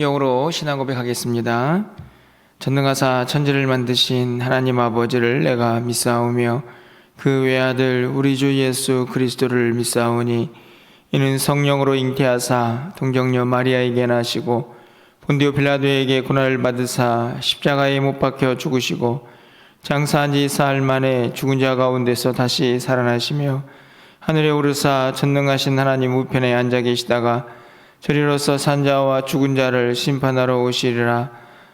영으로 신앙 고백하겠습니다. 전능하사 천지를 만드신 하나님 아버지를 내가 믿사오며 그 외아들 우리 주 예수 그리스도를 믿사오니 이는 성령으로 잉태하사 동정녀 마리아에게 나시고 본디오 빌라도에게 고난을 받으사 십자가에 못 박혀 죽으시고 장사한 지 사흘 만에 죽은 자 가운데서 다시 살아나시며 하늘에 오르사 전능하신 하나님 우편에 앉아 계시다가 저리로서 산자와 죽은 자를 심판하러 오시리라.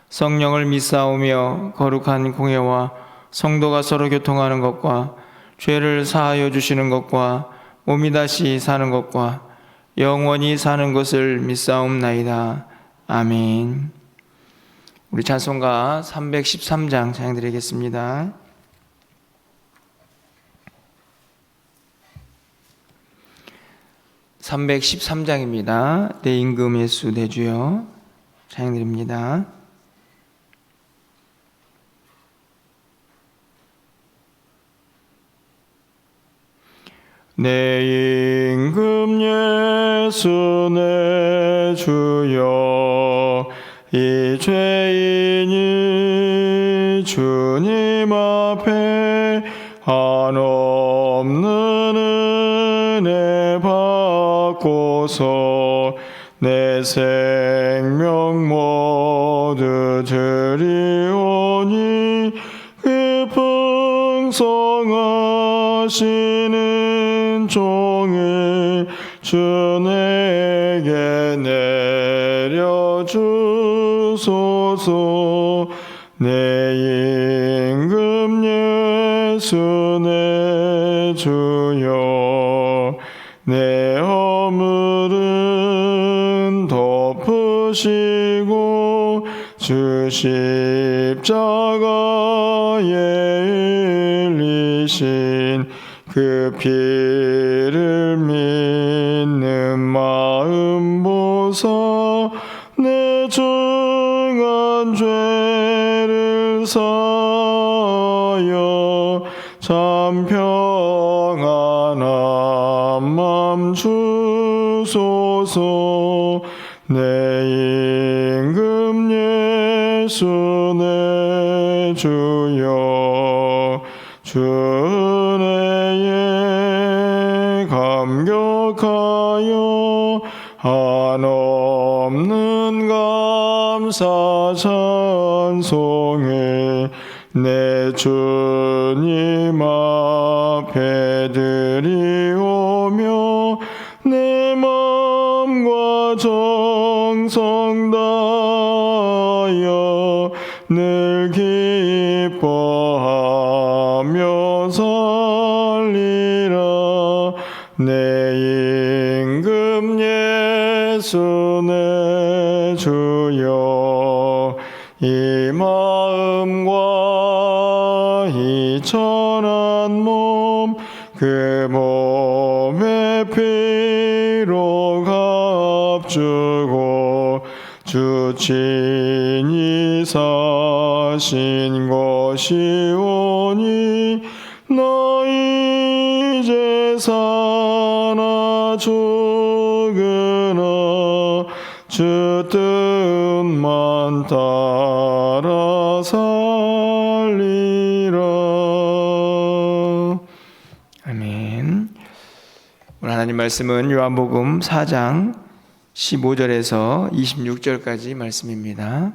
성령을 믿사오며 거룩한 공회와 성도가 서로 교통하는 것과 죄를 사하여 주시는 것과 몸이 다시 사는 것과 영원히 사는 것을 믿사옵나이다. 아멘. 우리 찬송가 313장 찬양드리겠습니다. 313장입니다. 내 임금 예수 내 주여 찬양드립니다. 내 임금 예수 내 주여 이 죄인이 주님 앞에 한없는 은혜 받고서 내 생명 모두 드리오니 그 풍성하시는 종을 주 내게 내려주소서. 내 임금 예수 내 주여 내 허물은 덮으시고 주 십자가에 흘리신 그 피를 믿는 마음 보사 내 중한 죄를 사하여 참 평안한 맘 주소서. 내 임금 예수 내 주여 주 은혜에 감격하여 한없는 감사 찬송을 내 주님 앞에 드리오며 내 마음과 정성 다하여 늘 기뻐하며 살리라. 내 임금 예수 내 주여 이 마음과 이 천한 몸 그 몸의 피로 값주고 주 친히 사신 것이오니 나 이제 사나 죽으나 주 뜻만 따라 살리라. 아멘. 오늘 하나님 말씀은 요한복음 4장 15절에서 26절까지 말씀입니다.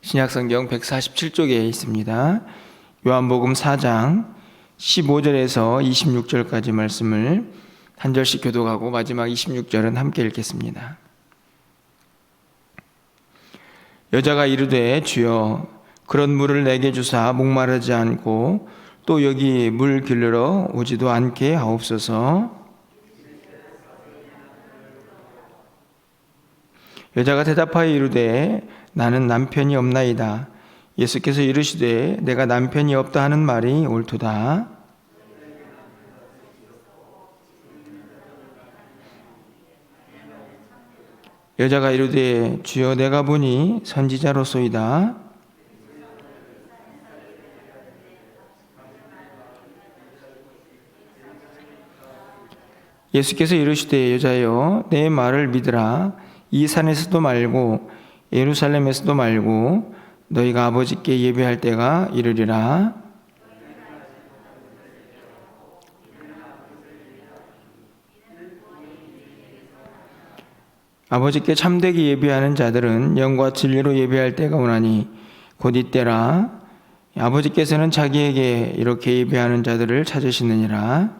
신약성경 147쪽에 있습니다. 요한복음 4장 15절에서 26절까지 말씀을 한 절씩 교독하고 마지막 26절은 함께 읽겠습니다. 여자가 이르되 주여 그런 물을 내게 주사 목마르지 않고 또 여기 물 길르러 오지도 않게 하옵소서. 여자가 대답하여 이르되 나는 남편이 없나이다. 예수께서 이르시되 내가 남편이 없다 하는 말이 옳도다. 여자가 이르되 주여 내가 보니 선지자로소이다. 예수께서 이르시되 여자여 내 말을 믿으라. 이 산에서도 말고 예루살렘에서도 말고 너희가 아버지께 예배할 때가 이르리라. 아버지께 참되게 예배하는 자들은 영과 진리로 예배할 때가 오나니 곧 이때라. 아버지께서는 자기에게 이렇게 예배하는 자들을 찾으시느니라.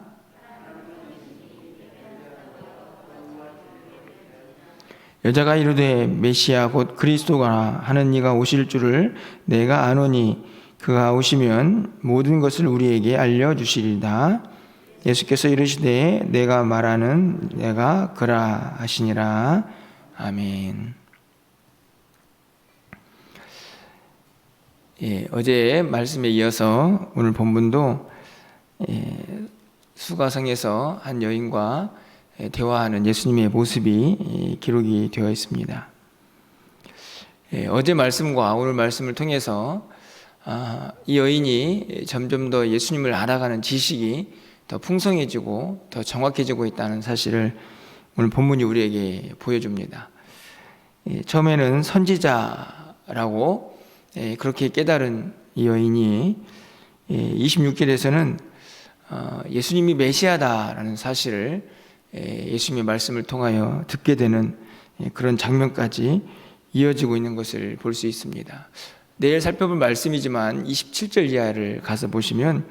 여자가 이르되 메시아 곧 그리스도가 하는 이가 오실 줄을 내가 아노니 그가 오시면 모든 것을 우리에게 알려주시리다. 예수께서 이르시되 내가 말하는 내가 그라 하시니라. 아멘. 어제 말씀에 이어서 오늘 본문도 수가성에서 한 여인과 대화하는 예수님의 모습이 기록이 되어 있습니다. 어제 말씀과 오늘 말씀을 통해서 이 여인이 점점 더 예수님을 알아가는 지식이 더 풍성해지고 더 정확해지고 있다는 사실을 오늘 본문이 우리에게 보여줍니다. 처음에는 선지자라고 그렇게 깨달은 이 여인이 26절에서는 예수님이 메시아다라는 사실을 예수님의 말씀을 통하여 듣게 되는 그런 장면까지 이어지고 있는 것을 볼 수 있습니다. 내일 살펴볼 말씀이지만 27절 이하를 가서 보시면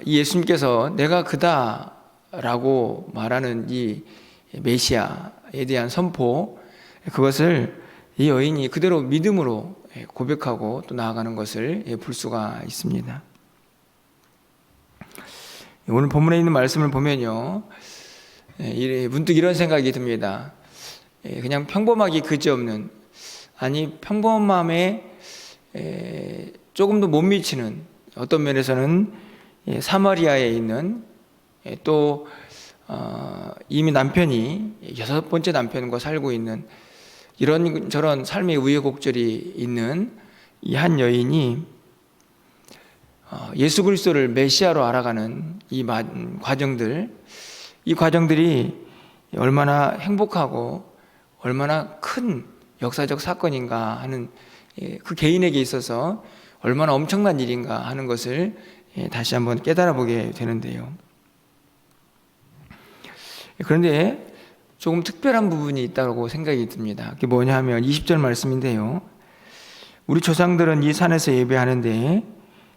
이 예수님께서 내가 그다라고 말하는 이 메시아에 대한 선포, 그것을 이 여인이 그대로 믿음으로 고백하고 또 나아가는 것을 볼 수가 있습니다. 오늘 본문에 있는 말씀을 보면요, 문득 이런 생각이 듭니다. 그냥 평범하기 그지없는, 아니 평범함에 조금도 못 미치는, 어떤 면에서는 사마리아에 있는, 또 이미 남편이 6번째 남편과 살고 있는 이런저런 삶의 우여곡절이 있는 이 한 여인이 예수 그리스도를 메시아로 알아가는 이 과정들, 이 과정들이 얼마나 행복하고 얼마나 큰 역사적 사건인가 하는, 그 개인에게 있어서 얼마나 엄청난 일인가 하는 것을 다시 한번 깨달아 보게 되는데요. 그런데 조금 특별한 부분이 있다고 생각이 듭니다. 그게 뭐냐 하면 20절 말씀인데요. 우리 조상들은 이 산에서 예배하는데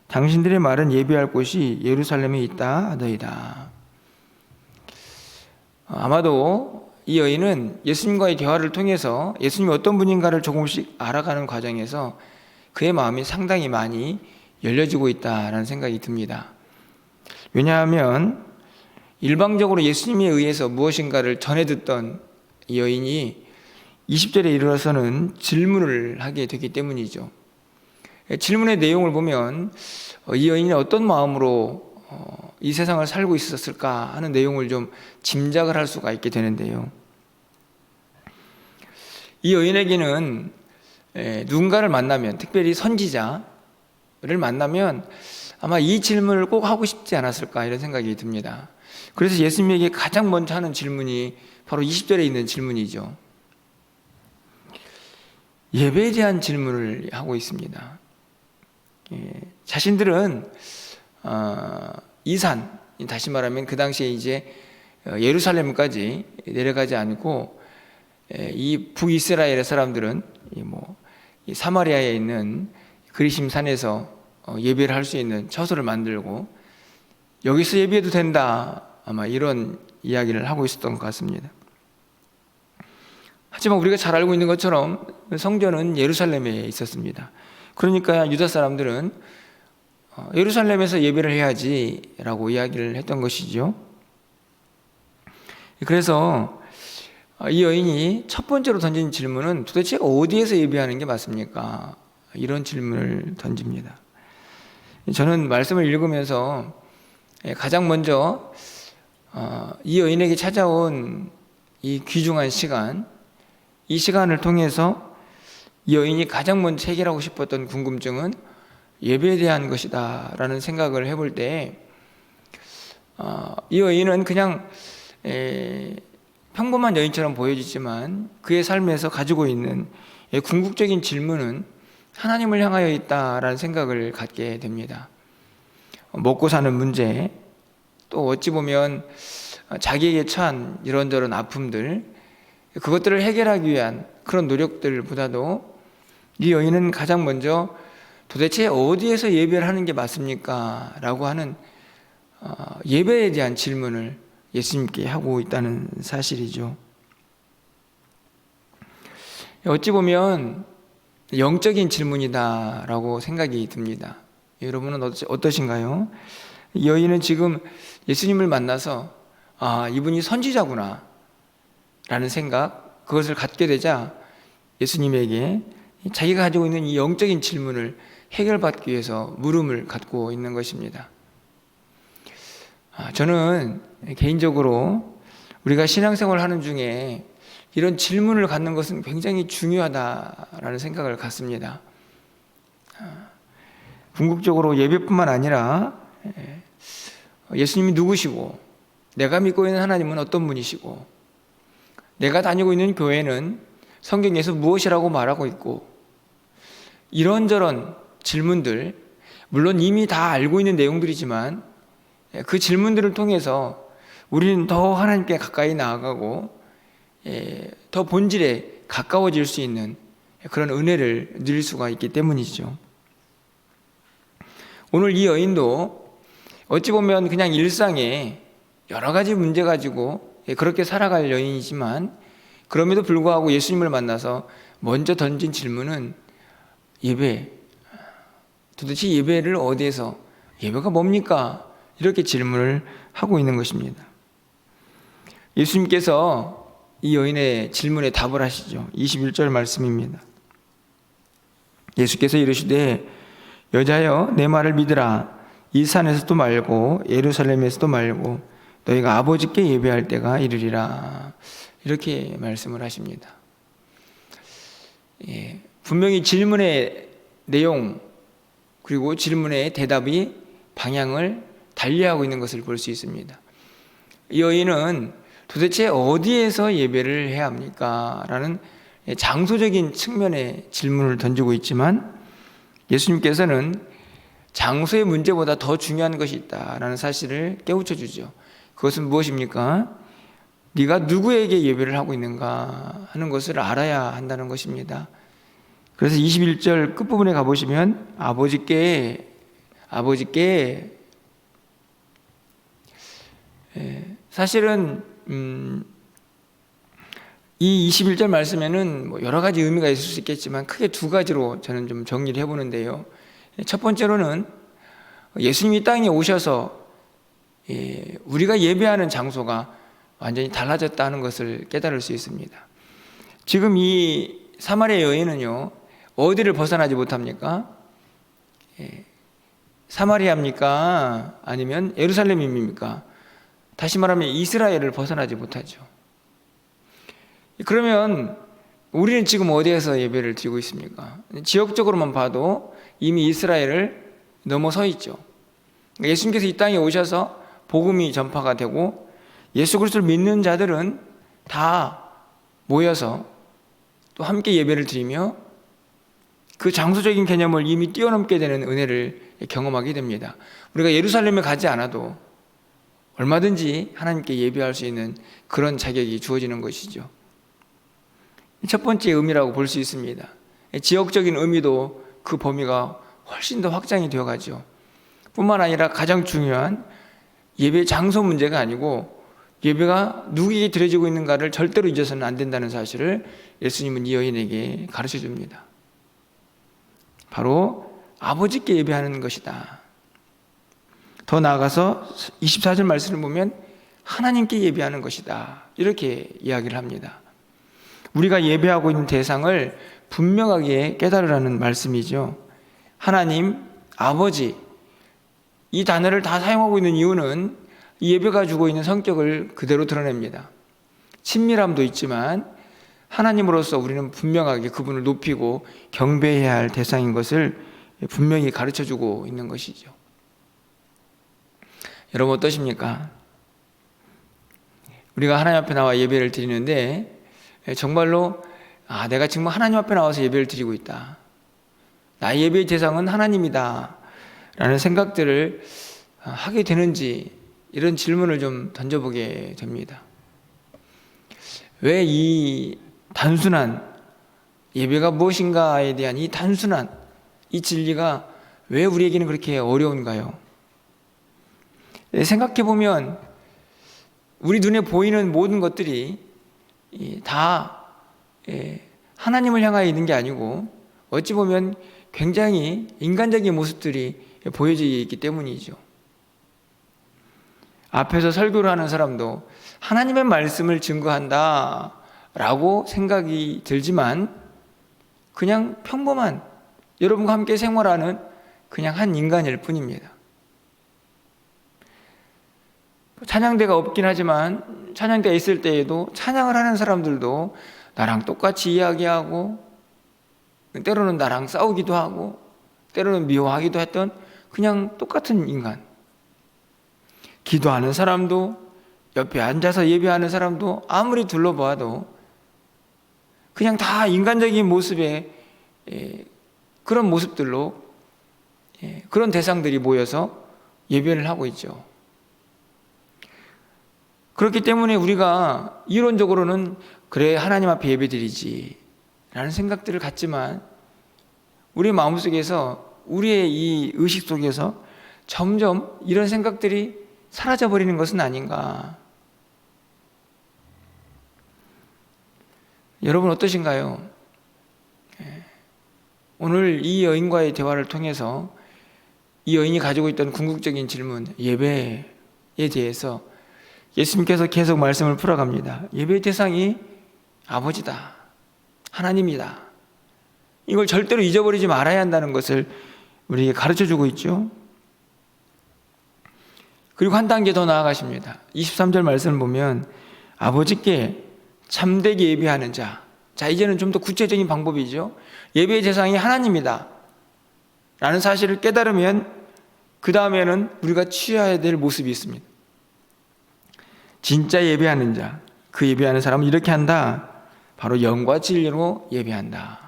당신들의 말은 예배할 곳이 예루살렘에 있다 하더이다. 아마도 이 여인은 예수님과의 대화를 통해서 예수님이 어떤 분인가를 조금씩 알아가는 과정에서 그의 마음이 상당히 많이 열려지고 있다라는 생각이 듭니다. 왜냐하면 일방적으로 예수님에 의해서 무엇인가를 전해 듣던 이 여인이 20절에 이르러서는 질문을 하게 되기 때문이죠. 질문의 내용을 보면 이 여인이 어떤 마음으로 이 세상을 살고 있었을까 하는 내용을 좀 짐작을 할 수가 있게 되는데요. 이 여인에게는 누군가를 만나면, 특별히 선지자를 만나면 아마 이 질문을 꼭 하고 싶지 않았을까 이런 생각이 듭니다. 그래서 예수님에게 가장 먼저 하는 질문이 바로 20절에 있는 질문이죠. 예배에 대한 질문을 하고 있습니다. 자신들은 이 산, 다시 말하면 그 당시에 이제 예루살렘까지 내려가지 않고 이 북이스라엘의 사람들은 이 사마리아에 있는 그리심 산에서 예배를 할 수 있는 처소를 만들고 여기서 예배해도 된다, 아마 이런 이야기를 하고 있었던 것 같습니다. 하지만 우리가 잘 알고 있는 것처럼 성전은 예루살렘에 있었습니다. 그러니까 유다 사람들은 예루살렘에서 예배를 해야지 라고 이야기를 했던 것이죠. 그래서 이 여인이 첫 번째로 던진 질문은 도대체 어디에서 예배하는 게 맞습니까? 이런 질문을 던집니다. 저는 말씀을 읽으면서 가장 먼저 이 여인에게 찾아온 이 귀중한 시간, 이 시간을 통해서 이 여인이 가장 먼저 해결하고 싶었던 궁금증은 예배에 대한 것이다 라는 생각을 해볼 때 이 여인은 그냥 평범한 여인처럼 보여지지만 그의 삶에서 가지고 있는 궁극적인 질문은 하나님을 향하여 있다라는 생각을 갖게 됩니다. 먹고 사는 문제, 또 어찌 보면 자기에게 처한 이런저런 아픔들, 그것들을 해결하기 위한 그런 노력들보다도 이 여인은 가장 먼저 도대체 어디에서 예배를 하는 게 맞습니까? 라고 하는 예배에 대한 질문을 예수님께 하고 있다는 사실이죠. 어찌 보면 영적인 질문이다라고 생각이 듭니다. 여러분은 어떠신가요? 이 여인은 지금 예수님을 만나서 이분이 선지자구나 라는 생각, 그것을 갖게 되자 예수님에게 자기가 가지고 있는 이 영적인 질문을 해결받기 위해서 물음을 갖고 있는 것입니다. 저는 개인적으로 우리가 신앙생활을 하는 중에 이런 질문을 갖는 것은 굉장히 중요하다라는 생각을 갖습니다. 궁극적으로 예배뿐만 아니라 예수님이 누구시고, 내가 믿고 있는 하나님은 어떤 분이시고, 내가 다니고 있는 교회는 성경에서 무엇이라고 말하고 있고, 이런저런 질문들, 물론 이미 다 알고 있는 내용들이지만 그 질문들을 통해서 우리는 더 하나님께 가까이 나아가고 더 본질에 가까워질 수 있는 그런 은혜를 누릴 수가 있기 때문이죠. 오늘 이 여인도 어찌 보면 그냥 일상에 여러 가지 문제 가지고 그렇게 살아갈 여인이지만, 그럼에도 불구하고 예수님을 만나서 먼저 던진 질문은 예배, 도대체 예배를 어디에서, 예배가 뭡니까? 이렇게 질문을 하고 있는 것입니다. 예수님께서 이 여인의 질문에 답을 하시죠. 21절 말씀입니다. 예수께서 이르시되 여자여 내 말을 믿으라. 이 산에서도 말고 예루살렘에서도 말고 너희가 아버지께 예배할 때가 이르리라. 이렇게 말씀을 하십니다. 분명히 질문의 내용 그리고 질문의 대답이 방향을 달리하고 있는 것을 볼 수 있습니다. 이 여인은 도대체 어디에서 예배를 해야 합니까? 라는 장소적인 측면의 질문을 던지고 있지만, 예수님께서는 장소의 문제보다 더 중요한 것이 있다라는 사실을 깨우쳐 주죠. 그것은 무엇입니까? 네가 누구에게 예배를 하고 있는가 하는 것을 알아야 한다는 것입니다. 그래서 21절 끝부분에 가보시면 아버지께 사실은 이 21절 말씀에는 여러 가지 의미가 있을 수 있겠지만 크게 두 가지로 저는 좀 정리를 해보는데요. 첫 번째로는 예수님이 땅에 오셔서 우리가 예배하는 장소가 완전히 달라졌다는 것을 깨달을 수 있습니다. 지금 이 사마리아 여인은요, 어디를 벗어나지 못합니까? 사마리아입니까? 아니면 예루살렘입니까? 다시 말하면 이스라엘을 벗어나지 못하죠. 그러면 우리는 지금 어디에서 예배를 드리고 있습니까? 지역적으로만 봐도 이미 이스라엘을 넘어서 있죠. 예수님께서 이 땅에 오셔서 복음이 전파가 되고 예수 그리스도를 믿는 자들은 다 모여서 또 함께 예배를 드리며 그 장소적인 개념을 이미 뛰어넘게 되는 은혜를 경험하게 됩니다. 우리가 예루살렘에 가지 않아도 얼마든지 하나님께 예배할 수 있는 그런 자격이 주어지는 것이죠. 첫 번째 의미라고 볼 수 있습니다. 지역적인 의미도 그 범위가 훨씬 더 확장이 되어가죠. 뿐만 아니라 가장 중요한 예배 장소 문제가 아니고 예배가 누구에게 드려지고 있는가를 절대로 잊어서는 안 된다는 사실을 예수님은 이 여인에게 가르쳐 줍니다. 바로 아버지께 예배하는 것이다. 더 나아가서 24절 말씀을 보면 하나님께 예배하는 것이다. 이렇게 이야기를 합니다. 우리가 예배하고 있는 대상을 분명하게 깨달으라는 말씀이죠. 하나님, 아버지, 이 단어를 다 사용하고 있는 이유는 이 예배가 주고 있는 성격을 그대로 드러냅니다. 친밀함도 있지만 하나님으로서 우리는 분명하게 그분을 높이고 경배해야 할 대상인 것을 분명히 가르쳐주고 있는 것이죠. 여러분 어떠십니까? 우리가 하나님 앞에 나와 예배를 드리는데 정말로 내가 지금 하나님 앞에 나와서 예배를 드리고 있다, 나의 예배의 대상은 하나님이다 라는 생각들을 하게 되는지, 이런 질문을 좀 던져보게 됩니다. 왜 이 단순한 예배가 무엇인가에 대한 이 단순한 이 진리가 왜 우리에게는 그렇게 어려운가요? 생각해보면 우리 눈에 보이는 모든 것들이 다 하나님을 향하여 있는 게 아니고 어찌 보면 굉장히 인간적인 모습들이 보여져 있기 때문이죠. 앞에서 설교를 하는 사람도 하나님의 말씀을 증거한다 라고 생각이 들지만 그냥 평범한 여러분과 함께 생활하는 그냥 한 인간일 뿐입니다. 찬양대가 없긴 하지만 찬양대가 있을 때에도 찬양을 하는 사람들도 나랑 똑같이 이야기하고 때로는 나랑 싸우기도 하고 때로는 미워하기도 했던 그냥 똑같은 인간. 기도하는 사람도 옆에 앉아서 예배하는 사람도 아무리 둘러보아도 그냥 다 인간적인 모습의 그런 모습들로 그런 대상들이 모여서 예배를 하고 있죠. 그렇기 때문에 우리가 이론적으로는 그래 하나님 앞에 예배드리지 라는 생각들을 갖지만 우리 마음속에서 우리의 이 의식 속에서 점점 이런 생각들이 사라져버리는 것은 아닌가. 여러분 어떠신가요? 오늘 이 여인과의 대화를 통해서 이 여인이 가지고 있던 궁극적인 질문, 예배에 대해서 예수님께서 계속 말씀을 풀어갑니다. 예배의 대상이 아버지다, 하나님이다. 이걸 절대로 잊어버리지 말아야 한다는 것을 우리에게 가르쳐주고 있죠. 그리고 한 단계 더 나아가십니다. 23절 말씀을 보면 아버지께 참되게 예배하는 자. 자, 이제는 좀 더 구체적인 방법이죠. 예배의 대상이 하나님이다 라는 사실을 깨달으면 그 다음에는 우리가 취해야 될 모습이 있습니다. 진짜 예배하는 자, 그 예배하는 사람은 이렇게 한다. 바로 영과 진리로 예배한다.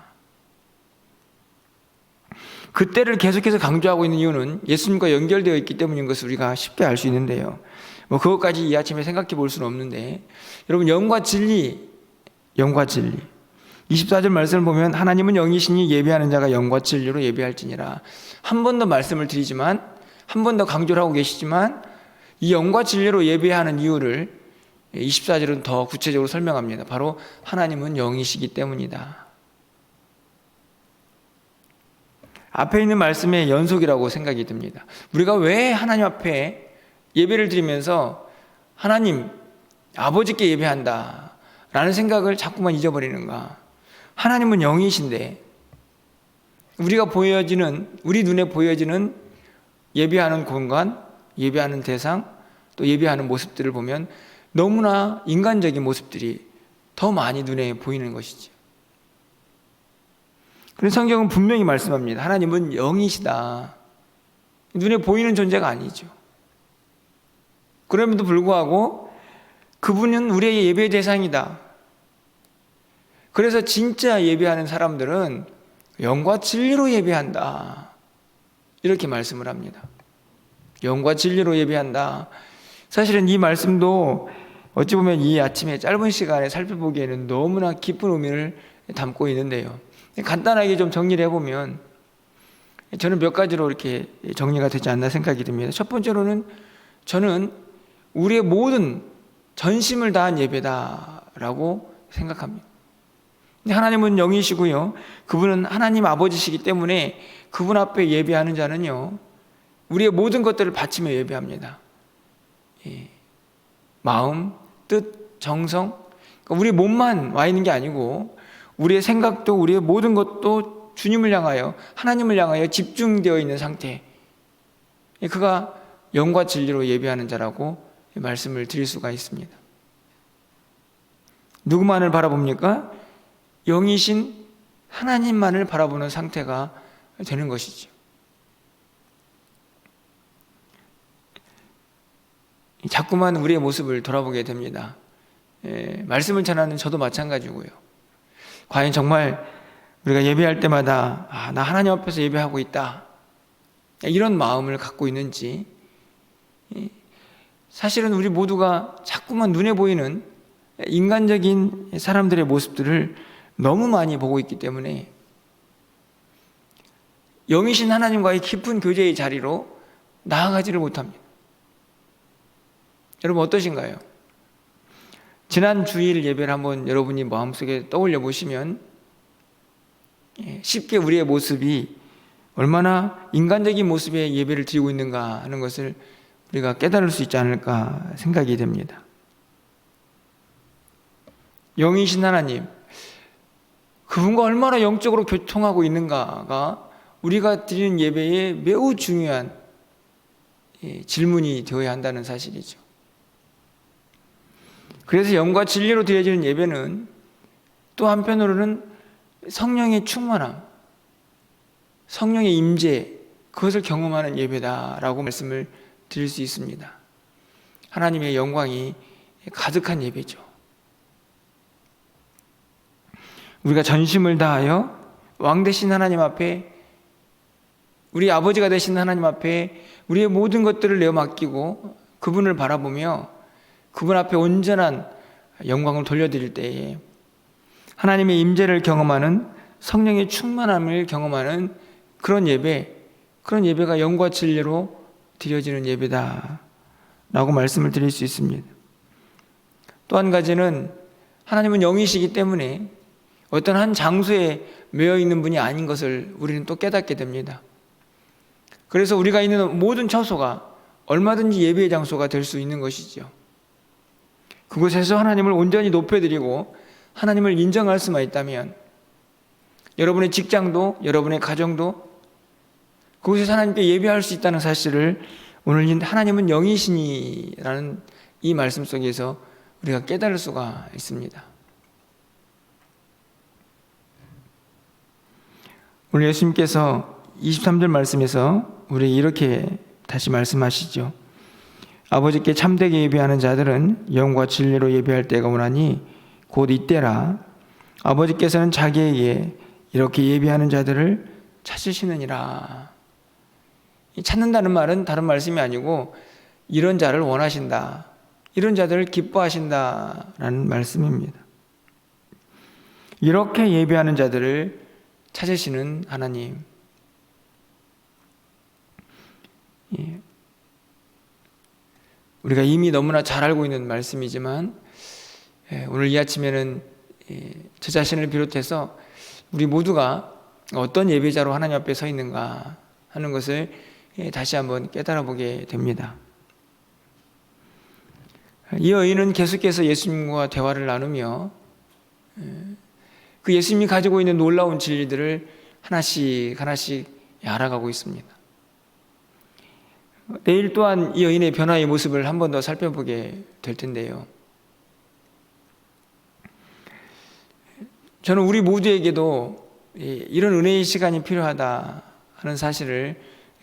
그때를 계속해서 강조하고 있는 이유는 예수님과 연결되어 있기 때문인 것을 우리가 쉽게 알 수 있는데요. 그것까지 이 아침에 생각해 볼 수는 없는데, 여러분 영과 진리 24절 말씀을 보면 하나님은 영이시니 예배하는 자가 영과 진리로 예배할지니라. 한 번 더 말씀을 드리지만, 한 번 더 강조를 하고 계시지만 이 영과 진리로 예배하는 이유를 24절은 더 구체적으로 설명합니다. 바로 하나님은 영이시기 때문이다. 앞에 있는 말씀의 연속이라고 생각이 듭니다. 우리가 왜 하나님 앞에 예배를 드리면서 하나님, 아버지께 예배한다 라는 생각을 자꾸만 잊어버리는가? 하나님은 영이신데 우리 눈에 보여지는 예배하는 공간, 예배하는 대상, 또 예배하는 모습들을 보면 너무나 인간적인 모습들이 더 많이 눈에 보이는 것이죠. 그래서 성경은 분명히 말씀합니다. 하나님은 영이시다. 눈에 보이는 존재가 아니죠. 그럼에도 불구하고 그분은 우리의 예배의 대상이다. 그래서 진짜 예배하는 사람들은 영과 진리로 예배한다. 이렇게 말씀을 합니다. 영과 진리로 예배한다. 사실은 이 말씀도 어찌 보면 이 아침에 짧은 시간에 살펴보기에는 너무나 깊은 의미를 담고 있는데요. 간단하게 좀 정리를 해보면 저는 몇 가지로 이렇게 정리가 되지 않나 생각이 듭니다. 첫 번째로는 저는 우리의 모든 전심을 다한 예배다라고 생각합니다. 하나님은 영이시고요, 그분은 하나님 아버지시기 때문에 그분 앞에 예배하는 자는요 우리의 모든 것들을 바치며 예배합니다. 마음, 뜻, 정성, 그러니까 우리 몸만 와 있는 게 아니고 우리의 생각도 우리의 모든 것도 주님을 향하여, 하나님을 향하여 집중되어 있는 상태, 그가 영과 진리로 예배하는 자라고 말씀을 드릴 수가 있습니다. 누구만을 바라봅니까? 영이신 하나님만을 바라보는 상태가 되는 것이죠. 자꾸만 우리의 모습을 돌아보게 됩니다. 말씀을 전하는 저도 마찬가지고요. 과연 정말 우리가 예배할 때마다 나 하나님 앞에서 예배하고 있다, 이런 마음을 갖고 있는지. 사실은 우리 모두가 자꾸만 눈에 보이는 인간적인 사람들의 모습들을 너무 많이 보고 있기 때문에 영이신 하나님과의 깊은 교제의 자리로 나아가지를 못합니다. 여러분 어떠신가요? 지난 주일 예배를 한번 여러분이 마음속에 떠올려 보시면 쉽게 우리의 모습이 얼마나 인간적인 모습의 예배를 드리고 있는가 하는 것을 우리가 깨달을 수 있지 않을까 생각이 됩니다. 영이신 하나님, 그분과 얼마나 영적으로 교통하고 있는가가 우리가 드리는 예배에 매우 중요한 질문이 되어야 한다는 사실이죠. 그래서 영과 진리로 드려지는 예배는 또 한편으로는 성령의 충만함, 성령의 임재, 그것을 경험하는 예배다라고 말씀을 드릴 수 있습니다. 하나님의 영광이 가득한 예배죠. 우리가 전심을 다하여 왕 되신 하나님 앞에, 우리 아버지가 되신 하나님 앞에 우리의 모든 것들을 내어 맡기고 그분을 바라보며 그분 앞에 온전한 영광을 돌려드릴 때에 하나님의 임재를 경험하는, 성령의 충만함을 경험하는 그런 예배가 영과 진리로 드려지는 예배다 라고 말씀을 드릴 수 있습니다. 또 한 가지는 하나님은 영이시기 때문에 어떤 한 장소에 매여 있는 분이 아닌 것을 우리는 또 깨닫게 됩니다. 그래서 우리가 있는 모든 처소가 얼마든지 예배의 장소가 될 수 있는 것이죠. 그곳에서 하나님을 온전히 높여드리고 하나님을 인정할 수만 있다면 여러분의 직장도, 여러분의 가정도 그곳에서 하나님께 예배할 수 있다는 사실을 오늘 하나님은 영이시니라는 이 말씀 속에서 우리가 깨달을 수가 있습니다. 오늘 예수님께서 23절 말씀에서 우리 이렇게 다시 말씀하시죠. 아버지께 참되게 예배하는 자들은 영과 진리로 예배할 때가 오나니 곧 이때라. 아버지께서는 자기에게 이렇게 예배하는 자들을 찾으시느니라. 찾는다는 말은 다른 말씀이 아니고 이런 자를 원하신다, 이런 자들을 기뻐하신다라는 말씀입니다. 이렇게 예배하는 자들을 찾으시는 하나님. 우리가 이미 너무나 잘 알고 있는 말씀이지만 오늘 이 아침에는 저 자신을 비롯해서 우리 모두가 어떤 예배자로 하나님 앞에 서 있는가 하는 것을 다시 한번 깨달아 보게 됩니다. 이 여인은 계속해서 예수님과 대화를 나누며 그 예수님이 가지고 있는 놀라운 진리들을 하나씩 알아가고 있습니다. 내일 또한 이 여인의 변화의 모습을 한 번 더 살펴보게 될 텐데요. 저는 우리 모두에게도 이런 은혜의 시간이 필요하다 하는 사실을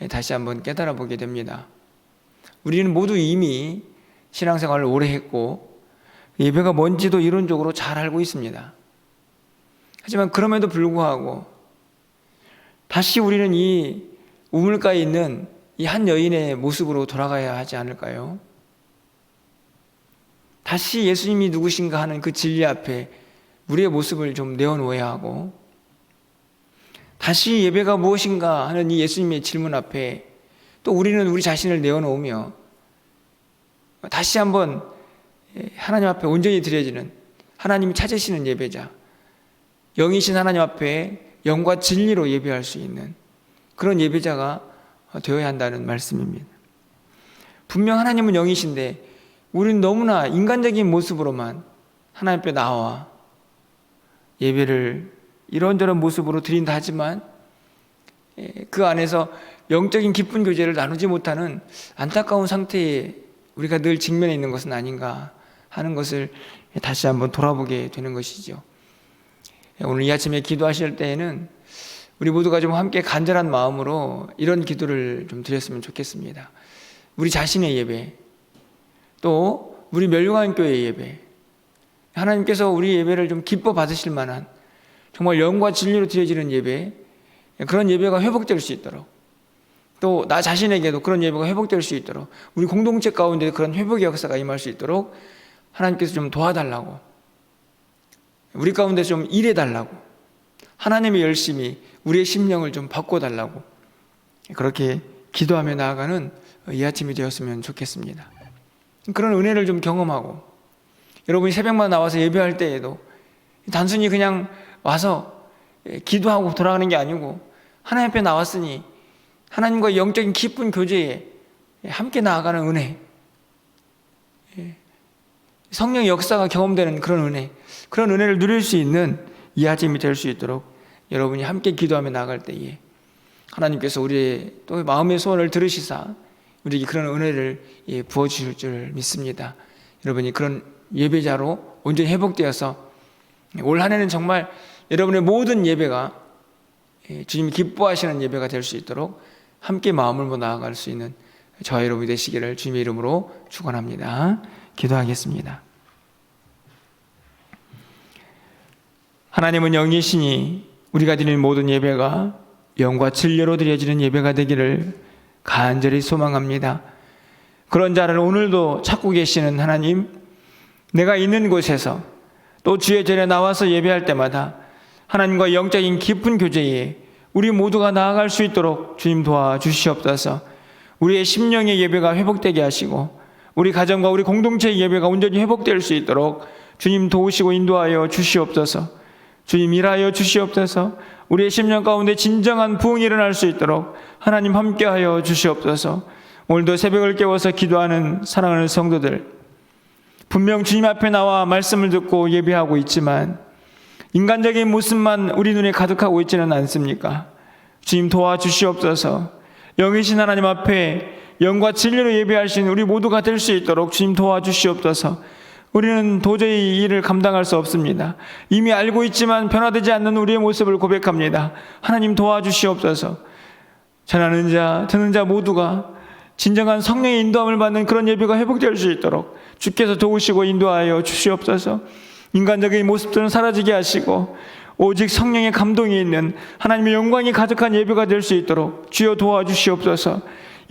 다시 한번 깨달아 보게 됩니다. 우리는 모두 이미 신앙생활을 오래 했고 예배가 뭔지도 이론적으로 잘 알고 있습니다. 하지만 그럼에도 불구하고 다시 우리는 이 우물가에 있는 이 한 여인의 모습으로 돌아가야 하지 않을까요? 다시 예수님이 누구신가 하는 그 진리 앞에 우리의 모습을 좀 내어놓아야 하고, 다시 예배가 무엇인가 하는 이 예수님의 질문 앞에 또 우리는 우리 자신을 내어놓으며 다시 한번 하나님 앞에 온전히 드려지는, 하나님이 찾으시는 예배자, 영이신 하나님 앞에 영과 진리로 예배할 수 있는 그런 예배자가 되어야 한다는 말씀입니다. 분명 하나님은 영이신데 우리는 너무나 인간적인 모습으로만 하나님 앞에 나와 예배를 이런저런 모습으로 드린다 하지만 그 안에서 영적인 깊은 교제를 나누지 못하는 안타까운 상태에 우리가 늘 직면해 있는 것은 아닌가 하는 것을 다시 한번 돌아보게 되는 것이죠. 오늘 이 아침에 기도하실 때에는 우리 모두가 좀 함께 간절한 마음으로 이런 기도를 좀 드렸으면 좋겠습니다. 우리 자신의 예배, 또 우리 멸류관 교회의 예배, 하나님께서 우리 예배를 좀 기뻐 받으실 만한 정말 영과 진리로 드려지는 예배, 그런 예배가 회복될 수 있도록, 또 나 자신에게도 그런 예배가 회복될 수 있도록, 우리 공동체 가운데 그런 회복의 역사가 임할 수 있도록 하나님께서 좀 도와달라고, 우리 가운데 좀 일해달라고, 하나님의 열심히 우리의 심령을 좀 바꿔달라고, 그렇게 기도하며 나아가는 이 아침이 되었으면 좋겠습니다. 그런 은혜를 좀 경험하고, 여러분이 새벽마다 나와서 예배할 때에도 단순히 그냥 와서 기도하고 돌아가는 게 아니고, 하나님 앞에 나왔으니 하나님과 영적인 깊은 교제에 함께 나아가는 은혜, 성령의 역사가 경험되는 그런 은혜, 그런 은혜를 누릴 수 있는 이 아침이 될 수 있도록 여러분이 함께 기도하며 나아갈 때에 하나님께서 우리의 또 마음의 소원을 들으시사 우리에게 그런 은혜를 부어주실 줄 믿습니다. 여러분이 그런 예배자로 온전히 회복되어서 올 한 해는 정말 여러분의 모든 예배가 주님이 기뻐하시는 예배가 될 수 있도록 함께 마음을 모아 나아갈 수 있는 저와 여러분이 되시기를 주님의 이름으로 축원합니다. 기도하겠습니다. 하나님은 영이시니 우리가 드리는 모든 예배가 영과 진리로 드려지는 예배가 되기를 간절히 소망합니다. 그런 자를 오늘도 찾고 계시는 하나님, 내가 있는 곳에서 또 주의 전에 나와서 예배할 때마다 하나님과 영적인 깊은 교제에 우리 모두가 나아갈 수 있도록 주님 도와주시옵소서. 우리의 심령의 예배가 회복되게 하시고 우리 가정과 우리 공동체의 예배가 온전히 회복될 수 있도록 주님 도우시고 인도하여 주시옵소서. 주님 일하여 주시옵소서. 우리의 심령 가운데 진정한 부흥이 일어날 수 있도록 하나님 함께하여 주시옵소서. 오늘도 새벽을 깨워서 기도하는 사랑하는 성도들, 분명 주님 앞에 나와 말씀을 듣고 예배하고 있지만 인간적인 모습만 우리 눈에 가득하고 있지는 않습니까? 주님 도와주시옵소서. 영이신 하나님 앞에 영과 진리로 예배하신 우리 모두가 될 수 있도록 주님 도와주시옵소서. 우리는 도저히 이 일을 감당할 수 없습니다. 이미 알고 있지만 변화되지 않는 우리의 모습을 고백합니다. 하나님 도와주시옵소서. 전하는 자, 듣는 자 모두가 진정한 성령의 인도함을 받는 그런 예배가 회복될 수 있도록 주께서 도우시고 인도하여 주시옵소서. 인간적인 모습들은 사라지게 하시고 오직 성령의 감동이 있는 하나님의 영광이 가득한 예배가 될 수 있도록 주여 도와주시옵소서.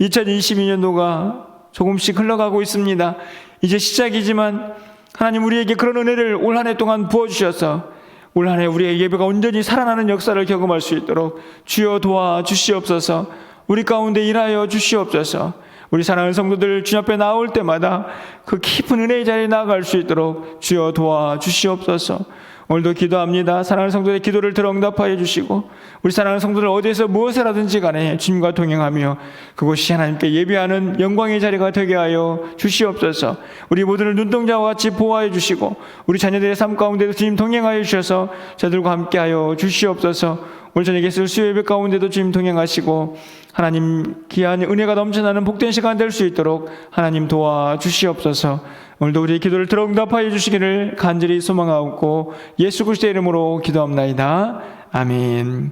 2022년도가 조금씩 흘러가고 있습니다. 이제 시작이지만 하나님 우리에게 그런 은혜를 올 한 해 동안 부어주셔서 올 한 해 우리의 예배가 온전히 살아나는 역사를 경험할 수 있도록 주여 도와주시옵소서. 우리 가운데 일하여 주시옵소서. 우리 사랑하는 성도들 주님 앞에 나올 때마다 그 깊은 은혜의 자리에 나아갈 수 있도록 주여 도와주시옵소서. 오늘도 기도합니다. 사랑하는 성도들의 기도를 들어 응답하여 주시고 우리 사랑하는 성도들 어디에서 무엇을 하든지 간에 주님과 동행하며 그곳이 하나님께 예배하는 영광의 자리가 되게 하여 주시옵소서. 우리 모두를 눈동자와 같이 보호하여 주시고 우리 자녀들의 삶 가운데도 주님 동행하여 주셔서 저들과 함께하여 주시옵소서. 오늘 저녁에 쓸 수요 예배 가운데도 주님 동행하시고 하나님 귀한 은혜가 넘쳐나는 복된 시간 될 수 있도록 하나님 도와주시옵소서. 오늘도 우리의 기도를 들어 응답하여 주시기를 간절히 소망하옵고 예수 그리스도의 이름으로 기도합나이다. 아멘.